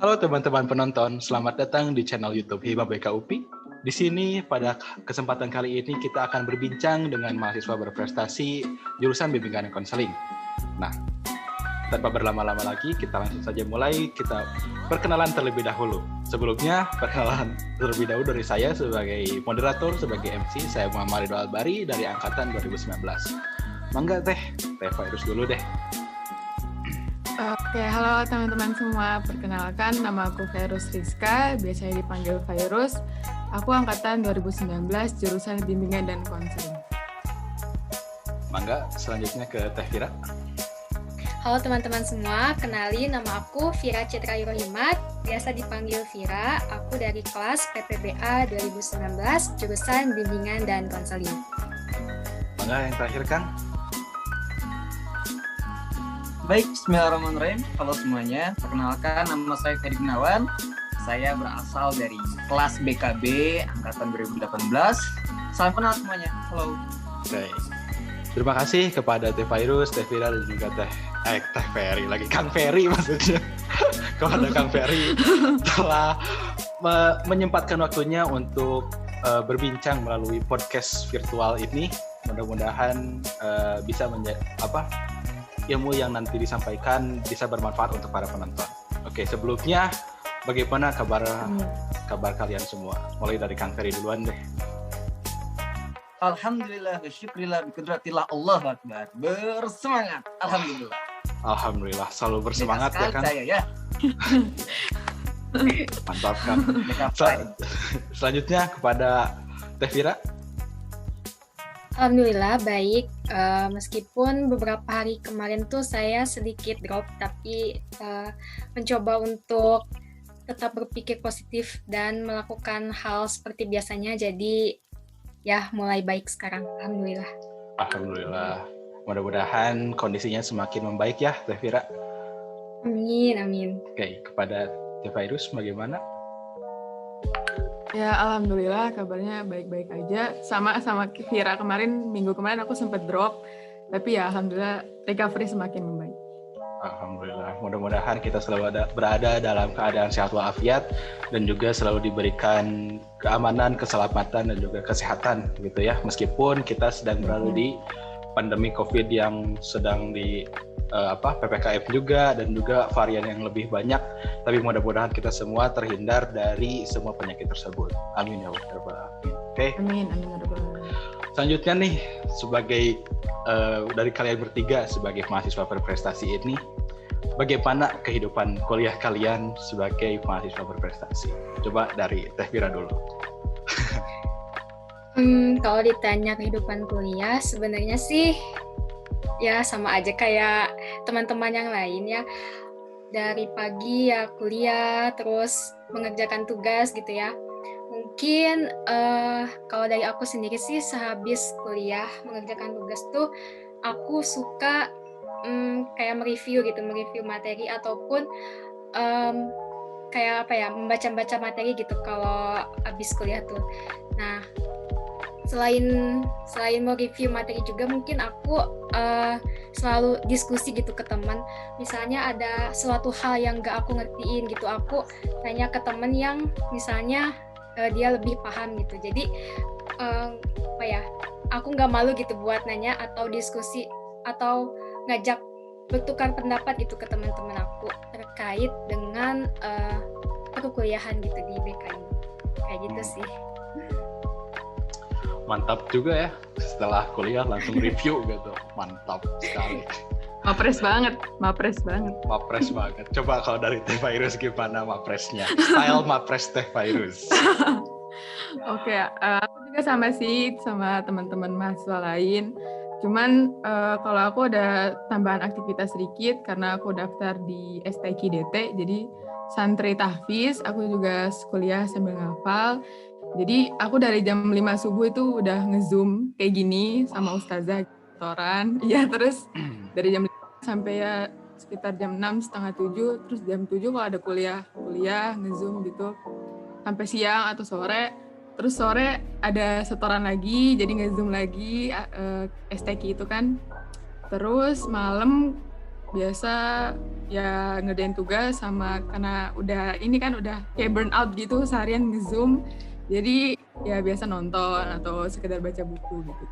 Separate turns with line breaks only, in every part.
Halo teman-teman penonton, selamat datang di channel YouTube Hima BK UPI. Di sini pada kesempatan kali ini kita akan berbincang dengan mahasiswa berprestasi jurusan bimbingan dan konseling. Nah, tanpa berlama-lama lagi, kita langsung saja mulai. Kita perkenalan terlebih dahulu. Sebelumnya, perkenalan terlebih dahulu dari saya sebagai moderator, sebagai MC. Saya Muhammad Ridho Albari dari angkatan 2019. Mangga Teh Virus dulu deh.
Oke, halo teman-teman semua. Perkenalkan, nama aku Virus Rizka, biasanya dipanggil Virus. Aku angkatan 2019, jurusan bimbingan dan konseling.
Mangga, selanjutnya ke Teh Vira.
Halo teman-teman semua, kenalin nama aku Vira Citra Yurohimat, biasa dipanggil Vira. Aku dari kelas PPBA 2019, jurusan bimbingan dan konseling.
Mangga, yang terakhir Kang.
Baik, bismillahirrahmanirrahim. Halo semuanya, perkenalkan nama saya Ferry Gunawan. Saya berasal dari kelas BKB angkatan 2018. Salam kenal semuanya. Halo.
Oke. Terima kasih kepada Teh Virus, Teh Vira dan juga Teh Ferry lagi, Kang Ferry maksudnya. Kepada Kang Ferry telah menyempatkan waktunya untuk berbincang melalui podcast virtual ini. Mudah-mudahan bisa menjadi ilmu yang nanti disampaikan bisa bermanfaat untuk para penonton. Oke, sebelumnya bagaimana kabar kalian semua? Mulai dari Kang Ferry duluan deh.
Alhamdulillah, syukurillah, bikudratillah, Allah Akbar. Bersemangat, alhamdulillah.
Alhamdulillah, selalu bersemangat ya Kang.
Saya ya.
Mantap Kang. Selanjutnya kepada Teh Vira.
Alhamdulillah baik, meskipun beberapa hari kemarin tuh saya sedikit drop, tapi mencoba untuk tetap berpikir positif dan melakukan hal seperti biasanya, jadi ya mulai baik sekarang, Alhamdulillah.
Alhamdulillah, mudah-mudahan kondisinya semakin membaik ya Teh Vira.
Amin.
Oke, kepada Teh Virus bagaimana?
Ya, alhamdulillah kabarnya baik-baik aja. Sama Vira minggu kemarin aku sempat drop, tapi ya alhamdulillah recovery semakin membaik.
Alhamdulillah, mudah-mudahan kita selalu berada dalam keadaan sehat walafiat dan juga selalu diberikan keamanan, keselamatan dan juga kesehatan gitu ya. Meskipun kita sedang berada di pandemi COVID yang sedang di PPKM juga dan juga varian yang lebih banyak, tapi mudah-mudahan kita semua terhindar dari semua penyakit tersebut. Amin ya rabbal alamin. Oke.
Amin ya rabbal alamin.
Selanjutnya nih, sebagai dari kalian bertiga sebagai mahasiswa berprestasi ini, bagaimana kehidupan kuliah kalian sebagai mahasiswa berprestasi? Coba dari Teh Vira dulu.
Kalau ditanya kehidupan kuliah, sebenarnya sih ya sama aja kayak teman-teman yang lain ya. Dari pagi ya kuliah, terus mengerjakan tugas gitu ya. Mungkin kalau dari aku sendiri sih sehabis kuliah mengerjakan tugas tuh aku suka kayak mereview materi ataupun kayak membaca materi gitu kalau habis kuliah tuh. Nah, selain mau review materi juga mungkin aku selalu diskusi gitu ke teman. Misalnya ada suatu hal yang gak aku ngertiin gitu, aku tanya ke teman yang misalnya dia lebih paham gitu. Jadi aku gak malu gitu buat nanya atau diskusi atau ngajak bertukar pendapat gitu ke teman-teman aku terkait dengan perkuliahan gitu di BK ini. Kayak gitu sih.
Mantap juga ya, setelah kuliah langsung review gitu. Mantap sekali.
Mapres banget.
Mapres banget. Coba kalau dari Teh Virus gimana mapresnya? Style mapres Teh Virus.
Oke, aku juga sama teman-teman mahasiswa lain. Cuman kalau aku ada tambahan aktivitas sedikit karena aku daftar di STKIDT, jadi santri tahfiz, aku juga kuliah sambil ngafal. Jadi aku dari jam 5 subuh itu udah nge-zoom kayak gini sama ustazah kantoran. Ya, terus dari jam 5 sampai ya sekitar jam 6, setengah 7, terus jam 7 kalau ada kuliah nge-zoom gitu sampai siang atau sore. Terus sore ada setoran lagi, jadi nge-zoom lagi STK itu kan. Terus malam biasa ya ngerjain tugas sama karena udah kayak burn out gitu seharian nge-Zoom. Jadi ya biasa nonton atau sekedar baca buku gitu.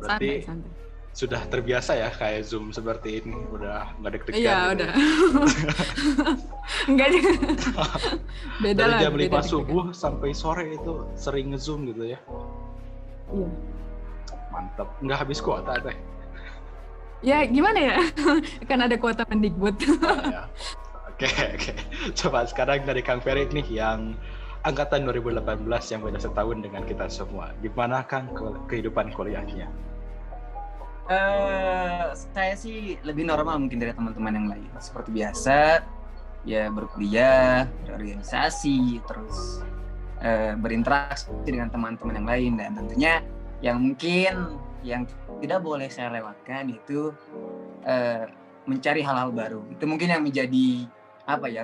Berarti
Santai.
sudah terbiasa ya kayak Zoom seperti ini, udah nggak deg-degan.
Iya,
gitu.
udah. Enggak juga. Beda
Dari
lah.
jam 5
beda
subuh sampai sore itu sering nge-Zoom gitu ya.
Iya.
Mantap. Nggak habis kuota teh.
Ya gimana ya? Kan ada kuota Mendikbud.
Ya. Oke. Coba sekarang dari Kang Ferry nih yang angkatan 2018 yang beda setahun dengan kita semua. Gimana Kang kehidupan kuliahnya?
Saya sih lebih normal mungkin dari teman-teman yang lain. Seperti biasa, ya berkuliah, berorganisasi, terus berinteraksi dengan teman-teman yang lain. Dan tentunya yang mungkin yang tidak boleh saya lewatkan itu mencari hal-hal baru. Itu mungkin yang menjadi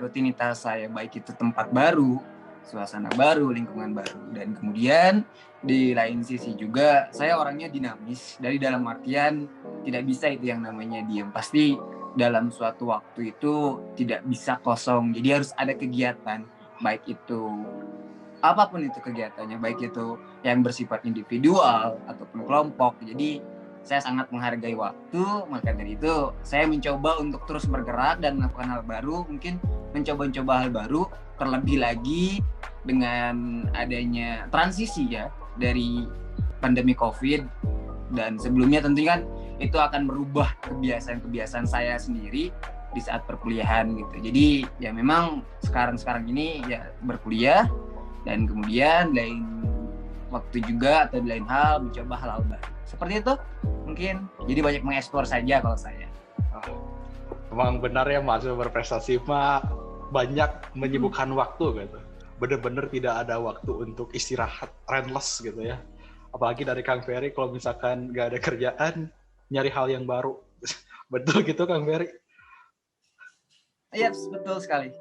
rutinitas saya, baik itu tempat baru, suasana baru, lingkungan baru. Dan kemudian di lain sisi juga saya orangnya dinamis, dari dalam artian tidak bisa itu yang namanya diam. Pasti dalam suatu waktu itu tidak bisa kosong, jadi harus ada kegiatan, baik itu apapun itu kegiatannya, baik itu yang bersifat individual ataupun kelompok. Jadi saya sangat menghargai waktu, maka dari itu saya mencoba untuk terus bergerak dan melakukan hal baru, mungkin mencoba hal baru, terlebih lagi dengan adanya transisi ya dari pandemi COVID, dan sebelumnya tentunya kan itu akan merubah kebiasaan saya sendiri di saat perkuliahan gitu. Jadi ya memang sekarang ini ya berkuliah, dan kemudian lain waktu juga atau lain hal mencoba hal baru. Seperti itu mungkin. Jadi banyak mengeksplor saja kalau saya.
Emang benar ya mahasiswa berprestasi mah banyak menyibukkan waktu gitu. Bener-bener tidak ada waktu untuk istirahat endless gitu ya. Apalagi dari Kang Ferry kalau misalkan nggak ada kerjaan, nyari hal yang baru. Betul gitu Kang Ferry?
Iya, betul sekali.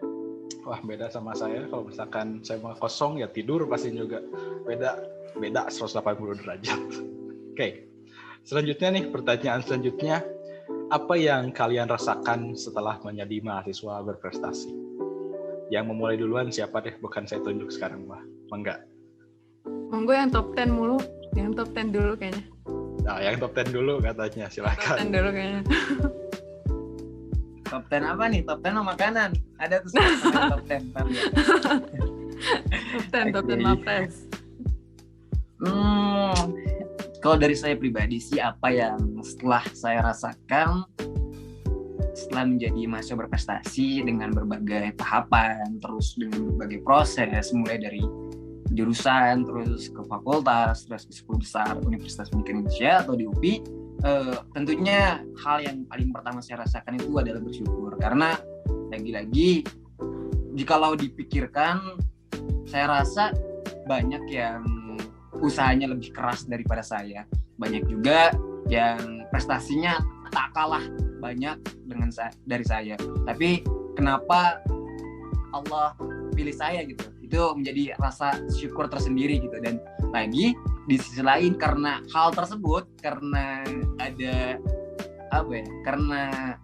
Wah, beda sama saya. Kalau misalkan saya mau kosong ya tidur pasti juga. Beda 180 derajat. Oke. Selanjutnya nih, pertanyaan selanjutnya. Apa yang kalian rasakan setelah menjadi mahasiswa berprestasi? Yang memulai duluan siapa deh? Bukan saya tunjuk sekarang, Mbak. Enggak.
Monggo yang top 10 mulu. Yang top 10 dulu kayaknya.
Nah, yang top 10 dulu katanya. Silakan.
Top 10 dulu kayaknya.
Top 10 apa nih? Top 10 makanan. Ada tuh top 10.
Top 10 Mapres.
Kalau dari saya pribadi sih, apa yang setelah saya rasakan setelah menjadi mahasiswa berprestasi dengan berbagai tahapan, terus dengan berbagai proses, mulai dari jurusan, terus ke fakultas, terus ke 10 besar Universitas Pendidikan Indonesia atau di UPI, tentunya hal yang paling pertama saya rasakan itu adalah bersyukur. Karena lagi-lagi jikalau dipikirkan, saya rasa banyak yang usahanya lebih keras daripada saya. Banyak juga yang prestasinya tak kalah banyak dengan dari saya. Tapi kenapa Allah pilih saya gitu? Itu menjadi rasa syukur tersendiri gitu. Dan lagi di sisi lain karena hal tersebut, karena ada karena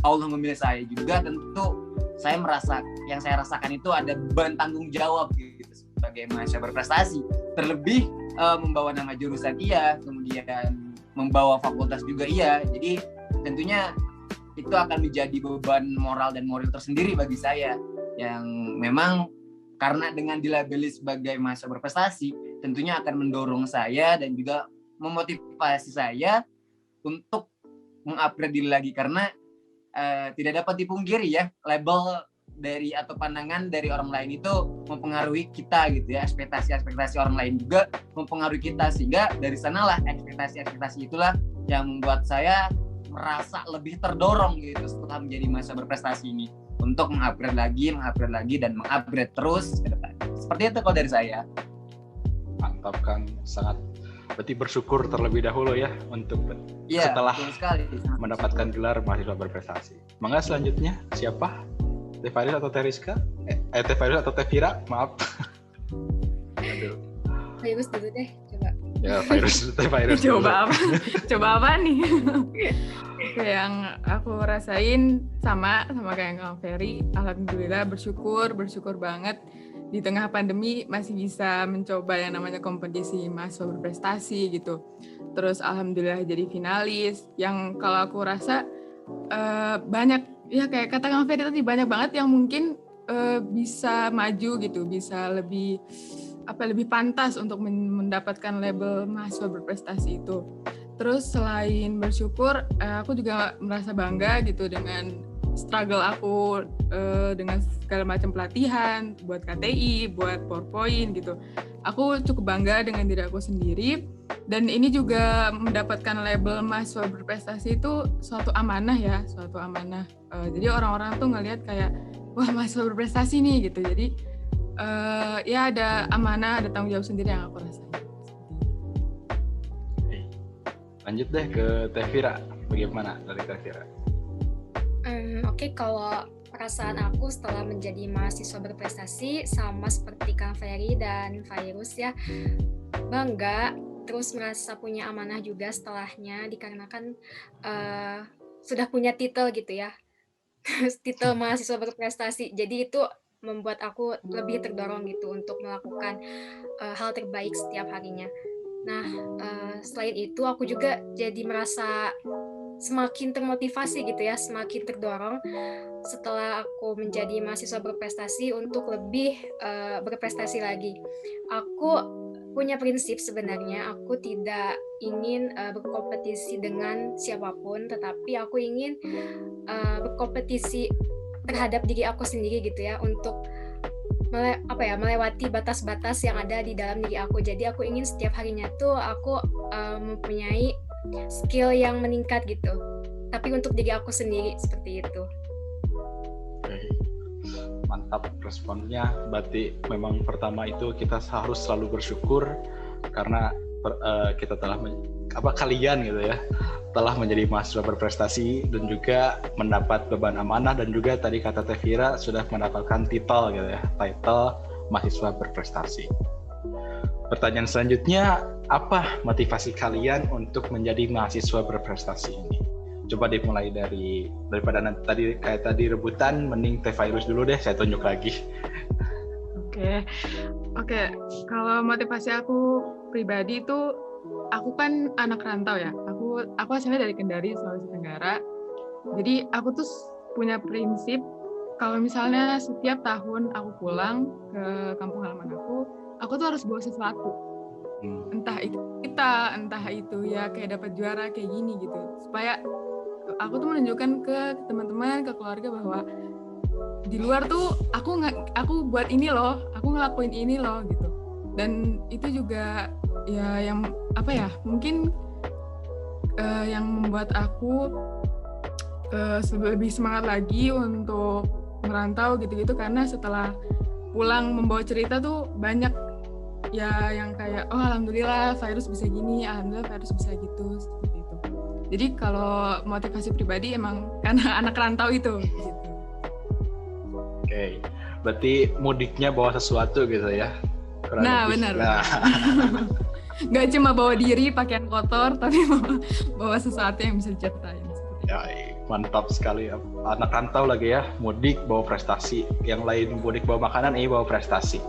Allah memilih saya juga, tentu saya merasa yang saya rasakan itu ada beban tanggung jawab gitu sebagai mahasiswa berprestasi. Terlebih membawa nama jurusan iya, kemudian membawa fakultas juga iya. Jadi tentunya itu akan menjadi beban moral dan moral tersendiri bagi saya, yang memang karena dengan dilabeli sebagai mahasiswa berprestasi tentunya akan mendorong saya dan juga memotivasi saya untuk mengupgrade diri lagi. Karena tidak dapat dipungkiri ya, label dari atau pandangan dari orang lain itu mempengaruhi kita gitu ya. Ekspektasi orang lain juga mempengaruhi kita, sehingga dari sanalah ekspektasi itulah yang membuat saya merasa lebih terdorong gitu setelah menjadi mahasiswa berprestasi ini untuk mengupgrade lagi dan mengupgrade terus ke depan. Seperti itu kalau dari saya.
Mantap Kang, sangat berarti bersyukur terlebih dahulu ya untuk setelah mendapatkan gelar mahasiswa berprestasi. Mangga selanjutnya siapa? Teh Faris atau Teh Rizka? Teh Faris atau Teh Vira? Maaf. Aduh.
Faris dulu deh, coba.
Ya, virus.
Coba apa? Coba apa nih? Oke, yang aku rasain sama kayak Kang Ferry. Alhamdulillah bersyukur banget di tengah pandemi masih bisa mencoba yang namanya kompetisi mahasiswa berprestasi gitu. Terus alhamdulillah jadi finalis. Yang kalau aku rasa banyak, ya kayak kata Kang Ferry tadi, banyak banget yang mungkin bisa maju gitu, bisa lebih pantas untuk mendapatkan label mahasiswa berprestasi itu. Terus selain bersyukur, aku juga merasa bangga gitu dengan struggle aku dengan segala macam pelatihan buat KTI, buat PowerPoint gitu. Aku cukup bangga dengan diri aku sendiri, dan ini juga mendapatkan label mahasiswa berprestasi itu suatu amanah ya, suatu amanah. Jadi orang-orang tuh ngelihat kayak, wah mahasiswa berprestasi nih gitu. Jadi ya ada amanah, ada tanggung jawab sendiri yang aku rasain.
Lanjut deh ke Teh Vira. Bagaimana dari Teh Vira?
Oke, kalau perasaan aku setelah menjadi mahasiswa berprestasi sama seperti Kang Ferry dan Virus ya, bangga, terus merasa punya amanah juga setelahnya, dikarenakan sudah punya titel gitu ya, titel mahasiswa berprestasi. Jadi itu membuat aku lebih terdorong gitu untuk melakukan hal terbaik setiap harinya. Nah, selain itu aku juga jadi merasa semakin termotivasi gitu ya, semakin terdorong setelah aku menjadi mahasiswa berprestasi untuk lebih berprestasi lagi. Aku punya prinsip sebenarnya, aku tidak ingin berkompetisi dengan siapapun, tetapi aku ingin berkompetisi terhadap diri aku sendiri gitu ya, untuk melewati batas-batas yang ada di dalam diri aku. Jadi aku ingin setiap harinya tuh aku mempunyai skill yang meningkat gitu, tapi untuk diri aku sendiri, seperti itu.
Oke. Mantap responnya. Berarti memang pertama itu kita harus selalu bersyukur karena kita telah kalian gitu ya telah menjadi mahasiswa berprestasi dan juga mendapat beban amanah, dan juga tadi kata Teh Vira sudah mendapatkan titel gitu ya, title mahasiswa berprestasi. Pertanyaan selanjutnya, apa motivasi kalian untuk menjadi mahasiswa berprestasi ini? Coba dimulai daripada tadi rebutan, mending Teh Virus dulu deh, saya tunjuk lagi.
Oke. Kalau motivasi aku pribadi itu, aku kan anak rantau ya. Aku asalnya dari Kendari, Sulawesi Tenggara. Jadi aku tuh punya prinsip kalau misalnya setiap tahun aku pulang ke kampung halaman aku tuh harus bawa sesuatu. Entah itu entah itu ya kayak dapat juara kayak gini gitu. Supaya aku tuh menunjukkan ke teman-teman, ke keluarga bahwa di luar tuh aku buat ini loh, aku ngelakuin ini loh gitu. Dan itu juga ya yang mungkin yang membuat aku lebih semangat lagi untuk merantau gitu-gitu, karena setelah pulang membawa cerita tuh banyak ya yang kayak, oh alhamdulillah Virus bisa gini, alhamdulillah Virus bisa gitu, seperti itu. Jadi kalau motivasi pribadi emang karena anak rantau itu gitu.
Oke, berarti mudiknya bawa sesuatu gitu ya?
Nah, benar. Nggak cuma bawa diri, pakaian kotor, tapi bawa sesuatu yang bisa diceritain.
Ya, mantap sekali. Anak rantau lagi ya, mudik bawa prestasi. Yang lain mudik bawa makanan, ini bawa prestasi.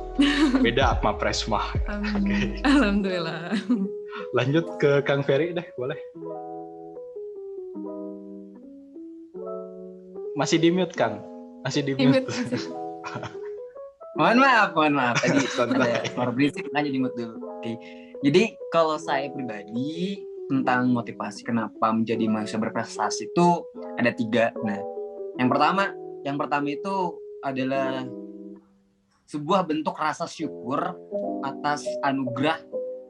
Beda sama Presma. Okay.
Alhamdulillah.
Lanjut ke Kang Ferry deh, boleh? Masih di mute, Kang. Masih di mute.
Mohon maaf. Tadi ada suara berisik, makanya di-mute dulu. Oke. Jadi kalau saya pribadi tentang motivasi kenapa menjadi mahasiswa berprestasi itu ada 3. Nah, yang pertama itu adalah sebuah bentuk rasa syukur atas anugerah,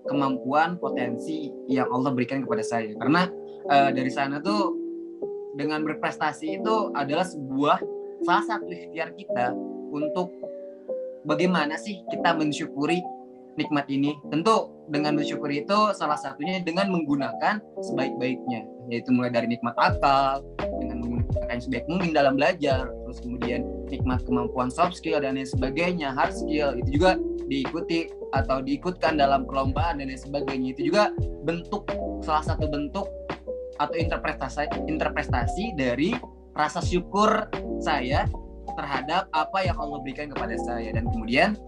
kemampuan, potensi yang Allah berikan kepada saya. Karena dari sana tuh dengan berprestasi itu adalah salah satu ikhtiar kita untuk bagaimana sih kita mensyukuri nikmat ini. Tentu dengan mensyukuri itu salah satunya dengan menggunakan sebaik-baiknya, yaitu mulai dari nikmat akal, dengan menggunakan sebaik mungkin dalam belajar, terus kemudian nikmat kemampuan soft skill dan lain sebagainya, hard skill, itu juga diikuti atau diikutkan dalam perlombaan dan lain sebagainya, itu juga salah satu bentuk atau interpretasi dari rasa syukur saya terhadap apa yang Allah berikan kepada saya. Dan kemudian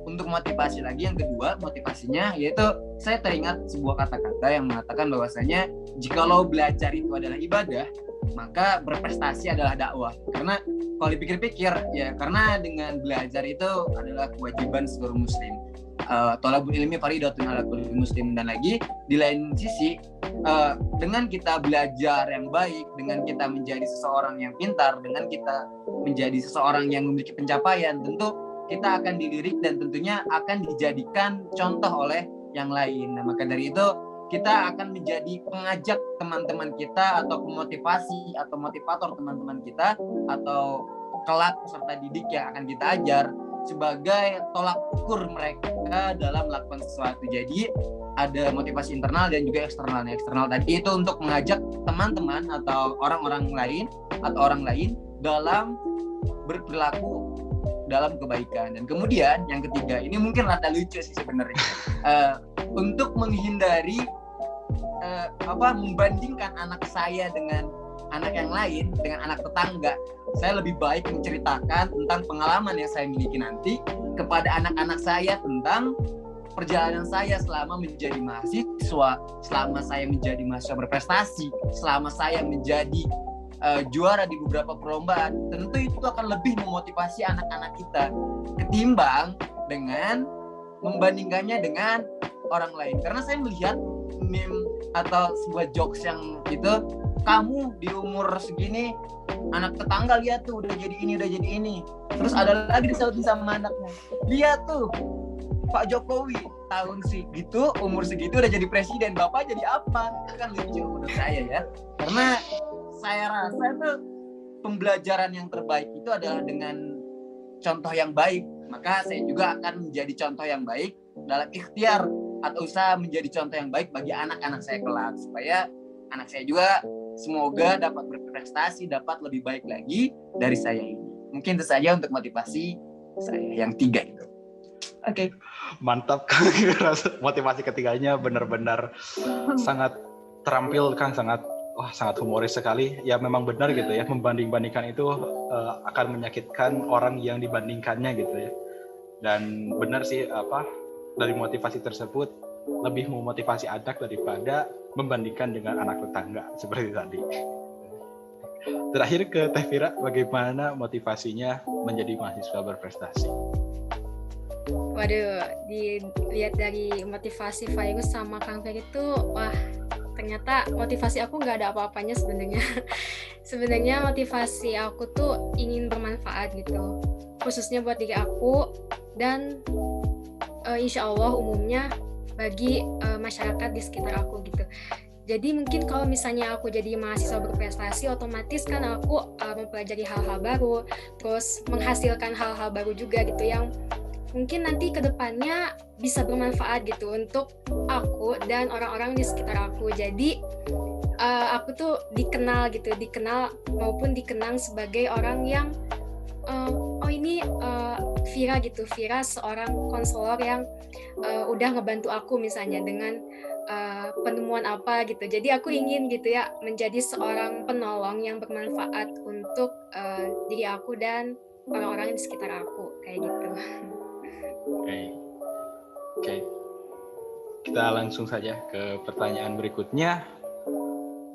untuk motivasi lagi yang kedua, motivasinya yaitu saya teringat sebuah kata-kata yang mengatakan bahwasanya jikalau belajar itu adalah ibadah, maka berprestasi adalah dakwah. Karena kalau dipikir-pikir ya, karena dengan belajar itu adalah kewajiban seluruh muslim. Thalabul ilmi fardhatun 'ala kulli muslim. Dan lagi di lain sisi, dengan kita belajar yang baik, dengan kita menjadi seseorang yang pintar, dengan kita menjadi seseorang yang memiliki pencapaian, tentu kita akan dilirik dan tentunya akan dijadikan contoh oleh yang lain. Nah, maka dari itu kita akan menjadi pengajak teman-teman kita atau pemotivasi atau motivator teman-teman kita atau kelak peserta didik yang akan kita ajar sebagai tolak ukur mereka dalam melakukan sesuatu. Jadi ada motivasi internal dan juga eksternal. Eksternal tadi itu untuk mengajak teman-teman atau orang-orang lain dalam berperilaku dalam kebaikan. Dan kemudian yang ketiga, ini mungkin rada lucu sih sebenarnya, untuk menghindari membandingkan anak saya dengan anak yang lain, dengan anak tetangga. Saya lebih baik menceritakan tentang pengalaman yang saya miliki nanti kepada anak-anak saya tentang perjalanan saya selama menjadi mahasiswa, selama saya menjadi mahasiswa berprestasi, selama saya menjadi juara di beberapa perlombaan. Tentu itu akan lebih memotivasi anak-anak kita ketimbang dengan membandingkannya dengan orang lain. Karena saya melihat meme atau sebuah jokes yang itu, kamu di umur segini anak tetangga lihat tuh udah jadi ini. Terus ada lagi disautin sama anaknya, lihat tuh Pak Jokowi tahun segitu umur segitu udah jadi presiden, bapak jadi apa? Itu kan lucu menurut saya ya. Karena saya rasa tuh pembelajaran yang terbaik itu adalah dengan contoh yang baik. Maka saya juga akan menjadi contoh yang baik dalam ikhtiar atau usaha menjadi contoh yang baik bagi anak-anak saya kelak, supaya anak saya juga semoga dapat berprestasi, dapat lebih baik lagi dari saya ini. Mungkin itu saja untuk motivasi saya yang 3 itu.
Oke. Mantap. Motivasi ketiganya benar-benar sangat terampil, Kang, sangat humoris sekali. Ya memang benar gitu ya, membanding-bandingkan itu akan menyakitkan orang yang dibandingkannya gitu ya. Dan benar sih dari motivasi tersebut lebih memotivasi anak daripada membandingkan dengan anak tetangga seperti tadi. Terakhir ke Teh Vira, bagaimana motivasinya menjadi mahasiswa berprestasi?
Waduh, dilihat dari motivasi Virus sama Kang Ferry itu, wah ternyata motivasi aku nggak ada apa-apanya sebenarnya. Sebenarnya motivasi aku tuh ingin bermanfaat gitu, khususnya buat diri aku dan insya Allah umumnya bagi masyarakat di sekitar aku gitu. Jadi mungkin kalau misalnya aku jadi mahasiswa berprestasi, otomatis kan aku mempelajari hal-hal baru, terus menghasilkan hal-hal baru juga gitu yang mungkin nanti kedepannya bisa bermanfaat gitu untuk aku dan orang-orang di sekitar aku. Jadi aku tuh dikenal maupun dikenang sebagai orang yang ini Vira gitu. Vira seorang konselor yang udah ngebantu aku misalnya dengan penemuan apa gitu. Jadi aku ingin gitu ya menjadi seorang penolong yang bermanfaat untuk diri aku dan orang-orang di sekitar aku kayak gitu.
Oke. Kita langsung saja ke pertanyaan berikutnya.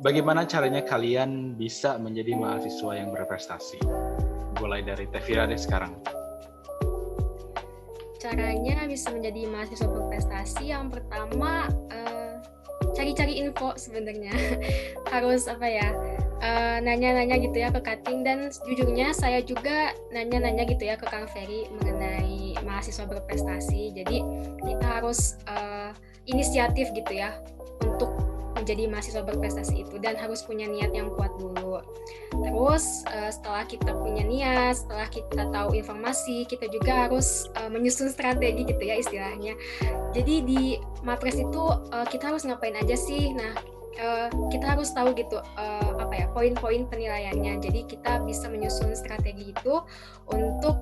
Bagaimana caranya kalian bisa menjadi mahasiswa yang berprestasi? Mulai dari Teh Vira deh sekarang.
Caranya bisa menjadi mahasiswa berprestasi, yang pertama cari-cari info sebenarnya. Harus nanya-nanya gitu ya ke Kating, dan jujurnya saya juga nanya-nanya gitu ya ke Kang Ferry mengenai mahasiswa berprestasi. Jadi kita harus inisiatif gitu ya untuk menjadi mahasiswa berprestasi itu, dan harus punya niat yang kuat dulu. Terus setelah kita punya niat, setelah kita tahu informasi, kita juga harus menyusun strategi gitu ya istilahnya. Jadi di Mapres itu kita harus ngapain aja sih? Nah, kita harus tahu gitu poin-poin penilaiannya. Jadi kita bisa menyusun strategi itu untuk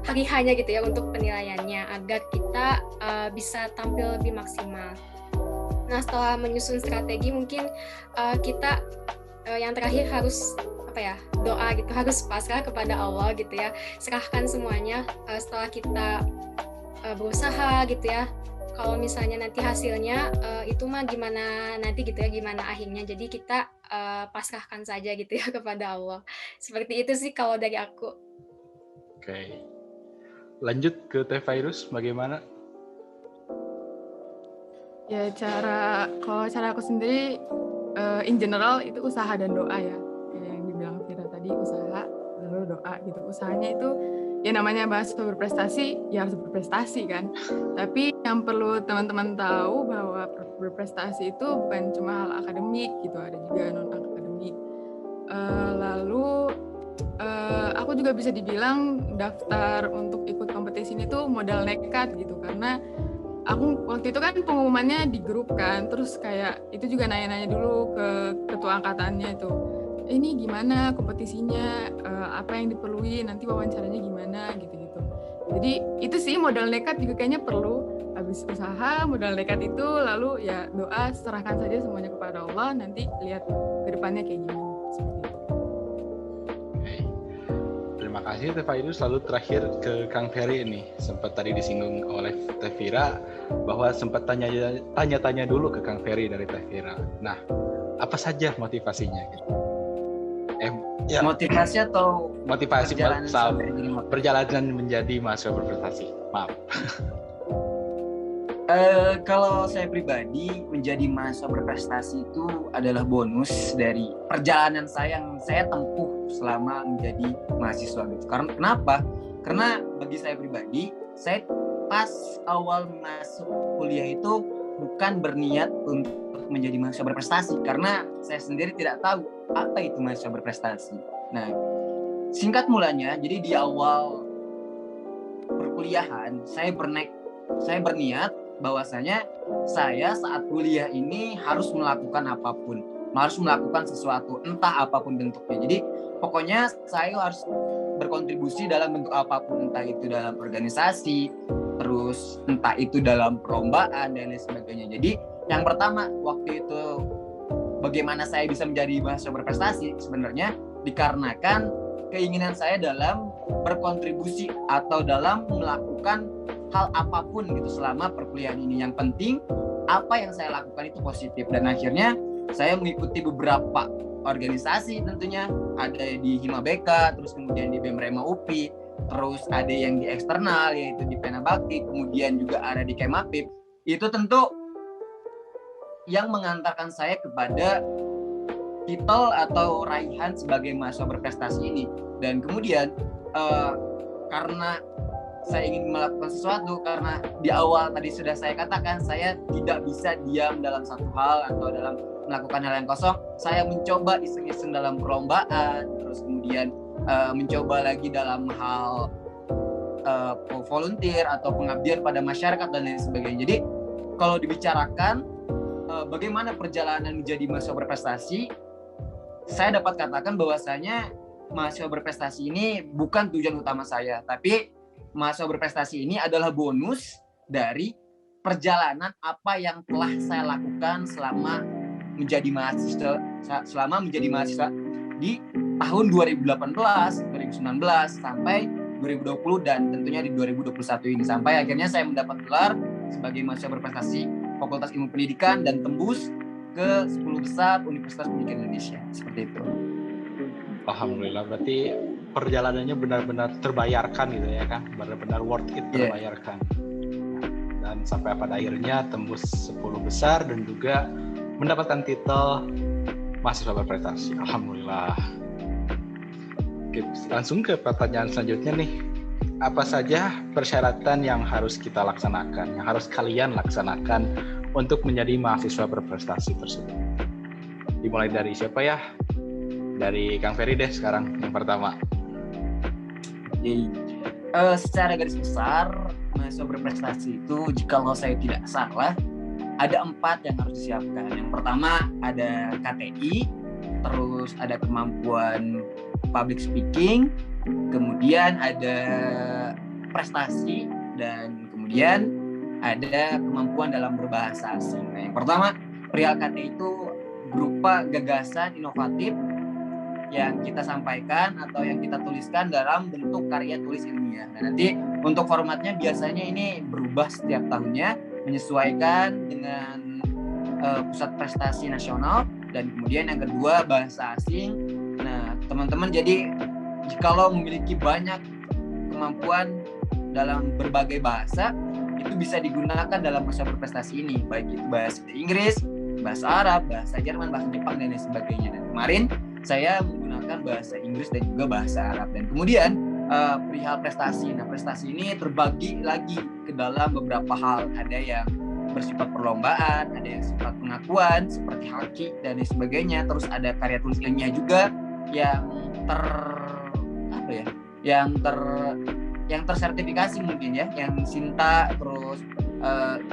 hari hanya gitu ya untuk penilaiannya agar kita bisa tampil lebih maksimal. Nah, setelah menyusun strategi mungkin kita yang terakhir harus doa gitu, harus pasrah kepada Allah gitu ya, serahkan semuanya. Setelah kita berusaha gitu ya, kalau misalnya nanti hasilnya itu mah gimana nanti gitu ya, gimana akhirnya, jadi kita pasrahkan saja gitu ya kepada Allah. Seperti itu sih kalau dari aku.
Oke. Lanjut ke Teh Fairuz, bagaimana?
Ya, kalau cara aku sendiri in general itu usaha dan doa ya. Kayak yang dibilang Vira tadi, usaha lalu doa gitu. Usahanya itu ya namanya mahasiswa berprestasi, ya harus berprestasi kan. Tapi yang perlu teman-teman tahu bahwa berprestasi itu bukan cuma hal akademik gitu, ada juga non-akademik. Lalu aku juga bisa dibilang daftar untuk ikut kompetisi ini tuh modal nekat gitu, karena aku waktu itu kan pengumumannya di grup kan, terus kayak itu juga nanya-nanya dulu ke ketua angkatannya itu, ini gimana kompetisinya, apa yang diperluin, nanti wawancaranya gimana gitu-gitu. Jadi itu sih modal nekat juga kayaknya perlu. Habis usaha, modal nekat itu, lalu ya doa, serahkan saja semuanya kepada Allah, nanti lihat ke depannya kayak gimana. Seperti itu.
Terima kasih Teh Fairuz. Lalu terakhir ke Kang Ferry ini, sempat tadi disinggung oleh Teh Vira bahwa sempat tanya-tanya dulu ke Kang Ferry dari Teh Vira. Nah, apa saja motivasinya gitu?
Motivasi atau
motivasi perjalanan menjadi mahasiswa berprestasi? Maaf.
Kalau saya pribadi, menjadi mahasiswa berprestasi itu adalah bonus dari perjalanan saya yang saya tempuh selama menjadi mahasiswa gitu. Karena kenapa? Karena bagi saya pribadi, saya pas awal masuk kuliah itu bukan berniat untuk menjadi mahasiswa berprestasi, karena saya sendiri tidak tahu apa itu mahasiswa berprestasi. Nah, singkat mulanya, jadi di awal perkuliahan saya berniat bahwasanya saya saat kuliah ini harus melakukan apapun, harus melakukan sesuatu, entah apapun bentuknya. Jadi pokoknya saya harus berkontribusi dalam bentuk apapun, entah itu dalam organisasi, terus entah itu dalam perlombaan dan lain sebagainya. Jadi yang pertama waktu itu bagaimana saya bisa menjadi mahasiswa berprestasi sebenarnya dikarenakan keinginan saya dalam berkontribusi atau dalam melakukan hal apapun gitu selama perkuliahan ini. Yang penting apa yang saya lakukan itu positif, dan akhirnya saya mengikuti beberapa organisasi, tentunya ada di Hima BK, terus kemudian di BEM Rema UPI, terus ada yang di eksternal yaitu di Pena Bakti, kemudian juga ada di Kemapip. Itu tentu yang mengantarkan saya kepada titel atau raihan sebagai mahasiswa berprestasi ini. Dan kemudian karena saya ingin melakukan sesuatu, karena di awal tadi sudah saya katakan saya tidak bisa diam dalam satu hal atau dalam melakukan hal yang kosong. Saya mencoba iseng-iseng dalam perlombaan, terus kemudian mencoba lagi dalam hal volunteer atau pengabdian pada masyarakat dan lain sebagainya. Jadi kalau dibicarakan bagaimana perjalanan menjadi mahasiswa berprestasi, saya dapat katakan bahwasanya mahasiswa berprestasi ini bukan tujuan utama saya, tapi mahasiswa berprestasi ini adalah bonus dari perjalanan apa yang telah saya lakukan selama menjadi mahasiswa di tahun 2018, 2019 sampai 2020 dan tentunya di 2021 ini, sampai akhirnya saya mendapat gelar sebagai mahasiswa berprestasi Fakultas Ilmu Pendidikan dan tembus ke 10 besar Universitas Pendidikan Indonesia. Seperti itu.
Alhamdulillah, berarti perjalanannya benar-benar terbayarkan gitu ya kan, benar-benar worth it, terbayarkan. Dan sampai pada akhirnya tembus 10 besar dan juga mendapatkan titel mahasiswa berprestasi. Alhamdulillah. Oke, langsung ke pertanyaan selanjutnya nih. Apa saja persyaratan yang harus kita laksanakan, yang harus kalian laksanakan untuk menjadi mahasiswa berprestasi tersebut? Dimulai dari siapa ya? Dari Kang Ferry deh sekarang yang pertama.
Jadi, secara garis besar mahasiswa berprestasi itu, jikalau saya tidak salah, ada 4 yang harus disiapkan. Yang pertama ada KTI, terus ada kemampuan public speaking, kemudian ada prestasi, dan kemudian ada kemampuan dalam berbahasa asing. Nah, yang pertama, perihal KTI itu berupa gagasan inovatif yang kita sampaikan atau yang kita tuliskan dalam bentuk karya tulis ilmiah. Nah, nanti untuk formatnya biasanya ini berubah setiap tahunnya menyesuaikan dengan pusat prestasi nasional, dan kemudian yang kedua bahasa asing. Nah, teman-teman jadi kalau memiliki banyak kemampuan dalam berbagai bahasa, itu bisa digunakan dalam masa berprestasi ini, baik itu bahasa Inggris, bahasa Arab, bahasa Jerman, bahasa Jepang, dan lain sebagainya. Dan kemarin saya menggunakan bahasa Inggris dan juga bahasa Arab. Dan kemudian perihal prestasi. Nah, prestasi ini terbagi lagi ke dalam beberapa hal. Ada yang bersifat perlombaan, ada yang sifat pengakuan seperti haki dan lain sebagainya. Terus ada karya tulis ilmiah juga yang tersertifikasi mungkin ya, yang Sinta, terus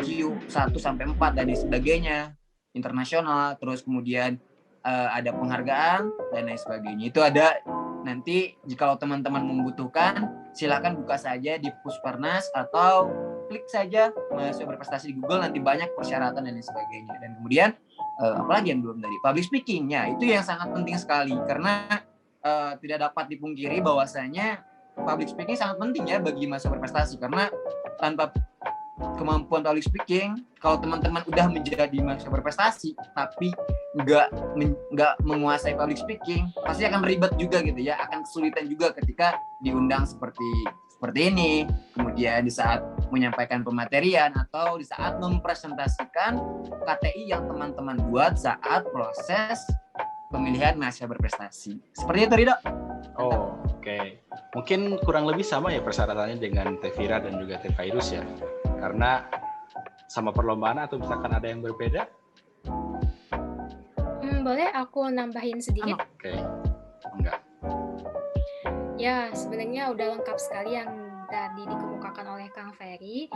Q1 sampai 4 dan lain sebagainya, internasional. Terus kemudian ada penghargaan dan lain sebagainya. Itu ada nanti jika teman-teman membutuhkan, silakan buka saja di Puspernas atau klik saja mahasiswa berprestasi di Google, nanti banyak persyaratan dan lain sebagainya. Dan kemudian apalagi yang belum tadi, public speaking-nya itu yang sangat penting sekali, karena tidak dapat dipungkiri bahwasanya public speaking sangat penting ya bagi mahasiswa berprestasi, karena tanpa kemampuan public speaking, kalau teman-teman udah menjadi mahasiswa berprestasi tapi nggak menguasai public speaking, pasti akan ribet juga gitu ya, akan kesulitan juga ketika diundang seperti ini, kemudian di saat menyampaikan pematerian atau di saat mempresentasikan KTI yang teman-teman buat saat proses pemilihan mahasiswa berprestasi. Seperti itu, Rido.
Oh, oke. Mungkin kurang lebih sama ya persyaratannya dengan Tevira dan juga Tevirus ya. Karena sama perlombaan atau misalkan ada yang berbeda?
Boleh aku nambahin sedikit?
Oke. Enggak.
Ya, sebenarnya udah lengkap sekali yang tadi dikemukakan oleh Kang Ferry.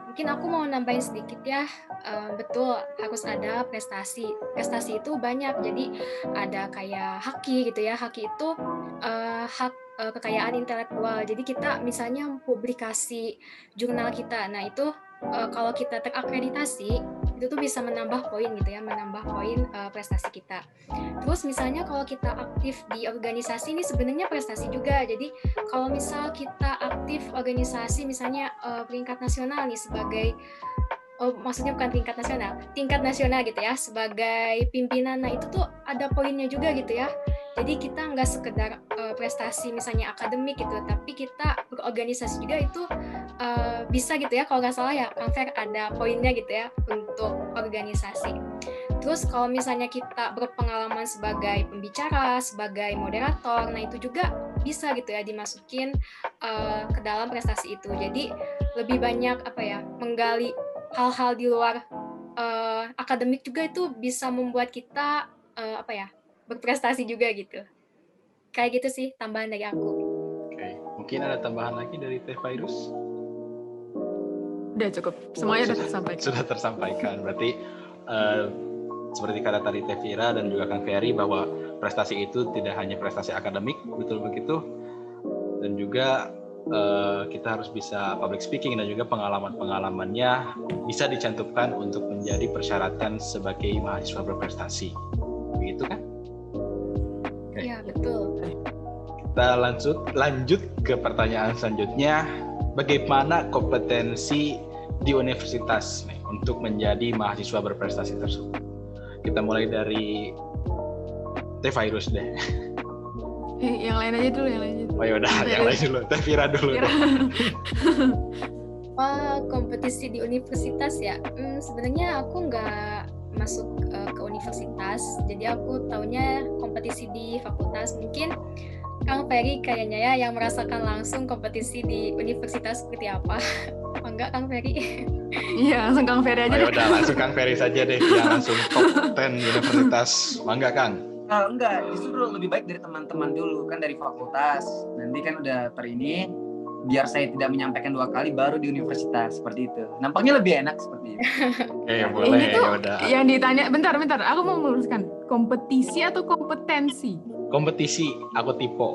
Mungkin aku mau nambahin sedikit ya. Betul, harus ada prestasi. Prestasi itu banyak, jadi ada kayak haki gitu ya. Haki itu hak kekayaan intelektual. Jadi kita misalnya publikasi jurnal kita. Nah, itu kalau kita terakreditasi, itu tuh bisa menambah poin gitu ya, menambah poin prestasi kita. Terus misalnya kalau kita aktif di organisasi, ini sebenarnya prestasi juga. Jadi kalau misal kita aktif organisasi misalnya peringkat nasional nih sebagai maksudnya bukan tingkat nasional gitu ya, sebagai pimpinan. Nah, itu tuh ada poinnya juga gitu ya. Jadi kita nggak sekedar prestasi misalnya akademik gitu, tapi kita berorganisasi juga itu bisa gitu ya. Kalau nggak salah ya, Kang Fer ada poinnya gitu ya untuk organisasi. Terus kalau misalnya kita berpengalaman sebagai pembicara, sebagai moderator, nah itu juga bisa gitu ya dimasukin ke dalam prestasi itu. Jadi lebih banyak menggali hal-hal di luar akademik juga, itu bisa membuat kita berprestasi juga gitu. Kayak gitu sih tambahan dari aku.
Oke. Mungkin ada tambahan lagi dari Tevirus?
Udah cukup, semuanya sudah tersampaikan.
Sudah tersampaikan. Berarti seperti kata tadi Tevira dan juga Kang Ferry, bahwa prestasi itu tidak hanya prestasi akademik, betul begitu, dan juga kita harus bisa public speaking, dan juga pengalaman-pengalamannya bisa dicantumkan untuk menjadi persyaratan sebagai mahasiswa berprestasi. Begitu kan?
Iya, betul.
Kita lanjut ke pertanyaan selanjutnya. Bagaimana kompetensi di universitas nih untuk menjadi mahasiswa berprestasi tersebut? Kita mulai dari Tevirus deh.
Yang lain aja dulu.
Oh yaudah, yang lain dulu. Tevira dulu.
Kompetisi di universitas ya. Sebenarnya aku nggak masuk ke universitas, jadi aku taunya kompetisi di fakultas. Mungkin Kang Ferry kayaknya ya yang merasakan langsung kompetisi di universitas seperti apa. Enggak, Kang Ferry?
Iya, langsung Kang Ferry aja.
Udah, langsung Kang Ferry saja deh, yang langsung top 10 universitas. Enggak, Kang?
Enggak, justru lebih baik dari teman-teman dulu, kan dari fakultas. Nanti kan udah terini, biar saya tidak menyampaikan 2 kali baru di universitas, seperti itu. Nampaknya lebih enak seperti itu.
Oke, boleh.
Ini tuh
yaudah.
yang ditanya, bentar, aku mau meluruskan. Kompetisi atau kompetensi?
Kompetisi, aku tipe.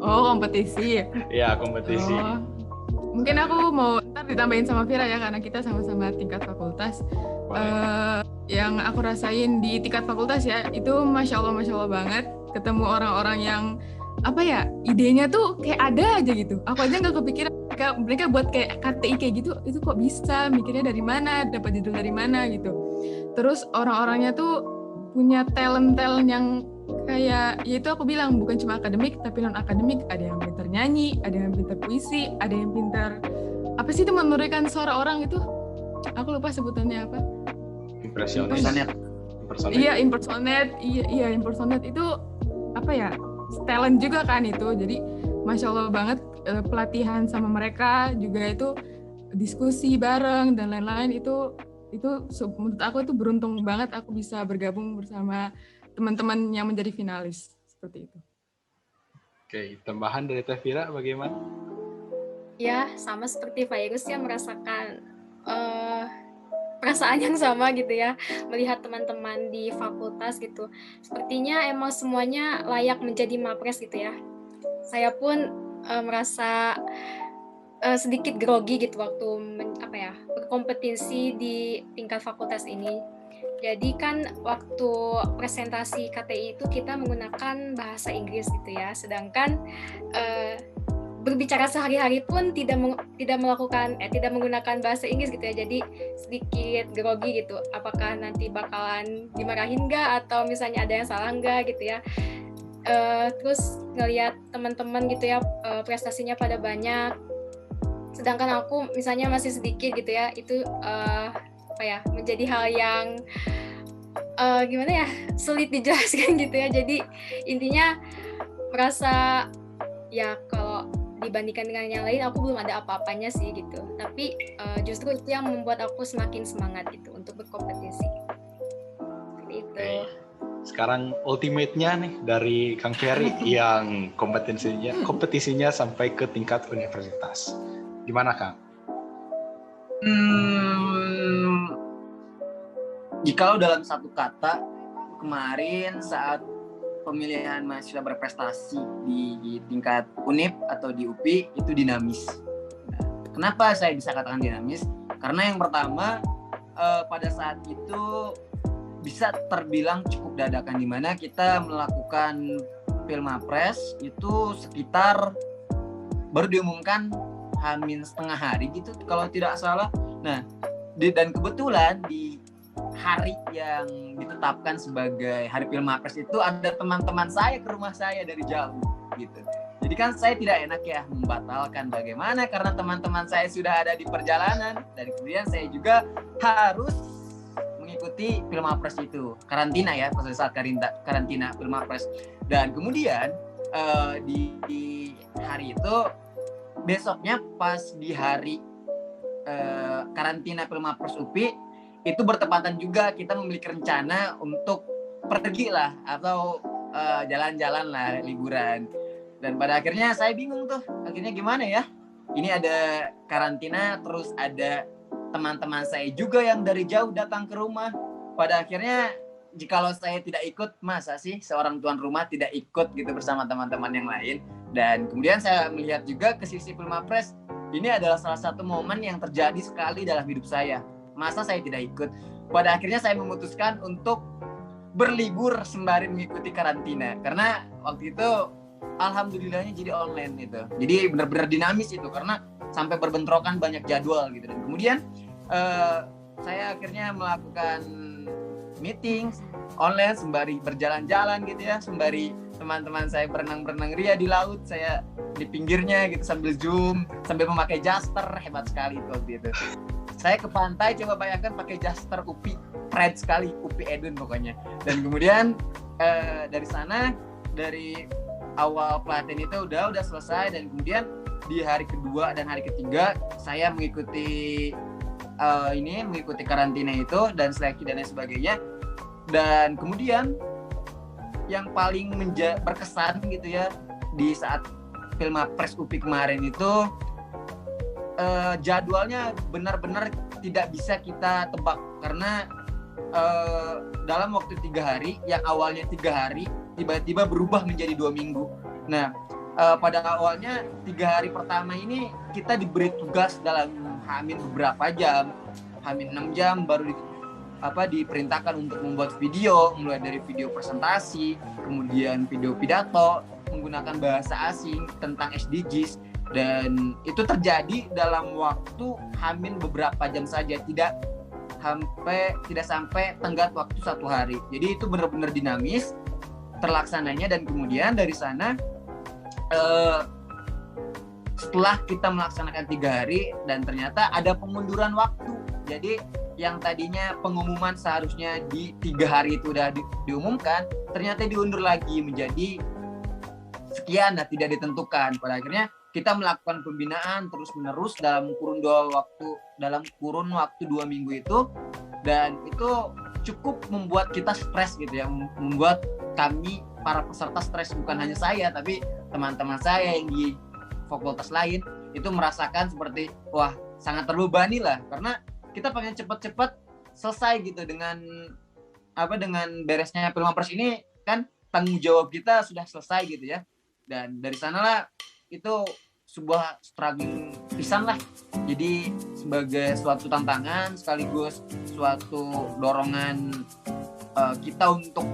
Oh, kompetisi.
Iya, kompetisi.
Oh. Mungkin aku mau ntar ditambahin sama Vira ya, karena kita sama-sama tingkat fakultas. Yang aku rasain di tingkat fakultas ya, itu masya Allah banget ketemu orang-orang yang apa ya, idenya tuh kayak ada aja gitu. Aku aja nggak kepikiran mereka buat kayak KTI kayak gitu, itu kok bisa, mikirnya dari mana, dapat judul dari mana gitu. Terus orang-orangnya tuh punya talent yang kayak, ya itu aku bilang bukan cuma akademik tapi non akademik. Ada yang pintar nyanyi, ada yang pintar puisi, ada yang pintar apa sih itu, menurunkan suara orang itu, aku lupa sebutannya apa.
Impressionet.
Iya, impersonate itu apa ya, talent juga kan itu. Jadi masya Allah banget, pelatihan sama mereka juga itu, diskusi bareng dan lain-lain, itu menurut aku itu beruntung banget aku bisa bergabung bersama teman-teman yang menjadi finalis seperti itu.
Oke, tambahan dari Teh Vira bagaimana?
Ya, sama seperti Fairuz ya, merasakan perasaan yang sama gitu ya, melihat teman-teman di fakultas gitu. Sepertinya emang semuanya layak menjadi mapres gitu ya. Saya pun merasa sedikit grogi gitu waktu berkompetisi di tingkat fakultas ini. Jadi kan waktu presentasi KTI itu kita menggunakan bahasa Inggris gitu ya, sedangkan berbicara sehari-hari pun tidak menggunakan bahasa Inggris gitu ya. Jadi sedikit grogi gitu, apakah nanti bakalan dimarahin nggak, atau misalnya ada yang salah nggak gitu ya. Terus ngelihat teman-teman gitu ya, prestasinya pada banyak, sedangkan aku misalnya masih sedikit gitu ya. Itu menjadi hal yang sulit dijelaskan gitu ya. Jadi intinya merasa ya kalau dibandingkan dengan yang lain aku belum ada apa-apanya sih gitu. Tapi justru itu yang membuat aku semakin semangat gitu untuk berkompetisi. Seperti itu.
Okay. Sekarang ultimate-nya nih dari Kang Ferry yang kompetisinya sampai ke tingkat universitas. Gimana Kang?
Jikalau dalam satu kata, kemarin saat pemilihan mahasiswa berprestasi di tingkat UNIP atau di UPI itu dinamis. Nah, kenapa saya bisa katakan dinamis? Karena yang pertama pada saat itu bisa terbilang cukup dadakan, di mana kita melakukan Pilmapres itu sekitar baru diumumkan hamin setengah hari gitu kalau tidak salah. Nah, dan kebetulan di hari yang ditetapkan sebagai hari Pilmapres itu ada teman-teman saya ke rumah saya dari jauh gitu. Jadi kan saya tidak enak ya membatalkan, bagaimana karena teman-teman saya sudah ada di perjalanan, dan kemudian saya juga harus mengikuti Pilmapres itu, karantina ya, pada saat karantina Pilmapres. Dan kemudian di hari itu, besoknya pas di hari karantina Pilmapres UPI itu bertepatan juga kita memiliki rencana untuk pergi lah atau jalan-jalan lah, liburan. Dan pada akhirnya saya bingung tuh, akhirnya gimana ya, ini ada karantina terus ada teman-teman saya juga yang dari jauh datang ke rumah. Pada akhirnya jikalau saya tidak ikut, masa sih seorang tuan rumah tidak ikut gitu bersama teman-teman yang lain. Dan kemudian saya melihat juga ke sisi Pilmapres, ini adalah salah satu momen yang terjadi sekali dalam hidup saya. Masa saya tidak ikut? Pada akhirnya saya memutuskan untuk berlibur sembari mengikuti karantina. Karena waktu itu alhamdulillahnya jadi online itu. Jadi benar-benar dinamis itu, karena sampai berbentrokan banyak jadwal gitu. Dan kemudian saya akhirnya melakukan meeting online sembari berjalan-jalan gitu ya, sembari teman-teman saya berenang-berenang ria di laut, saya di pinggirnya gitu sambil zoom, sambil memakai jaster. Hebat sekali itu waktu itu. Saya ke pantai, coba bayangkan pakai jaster UPI, keren sekali, UPI Edun pokoknya. Dan kemudian dari sana, dari awal pelatihan itu udah selesai, dan kemudian di hari kedua dan hari ketiga saya mengikuti karantina itu dan seleksi dan lain sebagainya. Dan kemudian yang paling berkesan gitu ya di saat Pilmapres UPI kemarin itu, jadwalnya benar-benar tidak bisa kita tebak, karena dalam waktu 3 hari, yang awalnya 3 hari tiba-tiba berubah menjadi 2 minggu. Nah, pada awalnya 3 hari pertama ini kita diberi tugas dalam hamin beberapa jam, hamin 6 jam baru diperintahkan untuk membuat video, mulai dari video presentasi, kemudian video pidato menggunakan bahasa asing tentang SDGs, dan itu terjadi dalam waktu hamin beberapa jam saja, tidak sampai tenggat waktu 1 hari. Jadi itu benar-benar dinamis terlaksananya, dan kemudian dari sana setelah kita melaksanakan 3 hari dan ternyata ada pengunduran waktu. Jadi yang tadinya pengumuman seharusnya di 3 hari itu udah diumumkan, ternyata diundur lagi menjadi sekian, dan tidak ditentukan. Pada akhirnya kita melakukan pembinaan terus-menerus dalam kurun waktu 2 minggu itu, dan itu cukup membuat kita stres gitu ya, membuat kami para peserta stres, bukan hanya saya tapi teman-teman saya yang di fakultas lain itu merasakan seperti wah sangat terbebani lah, karena kita pengen cepat-cepat selesai gitu dengan beresnya Filmapres ini, kan tanggung jawab kita sudah selesai gitu ya. Dan dari sanalah itu sebuah struggling pisan lah. Jadi sebagai suatu tantangan sekaligus suatu dorongan kita untuk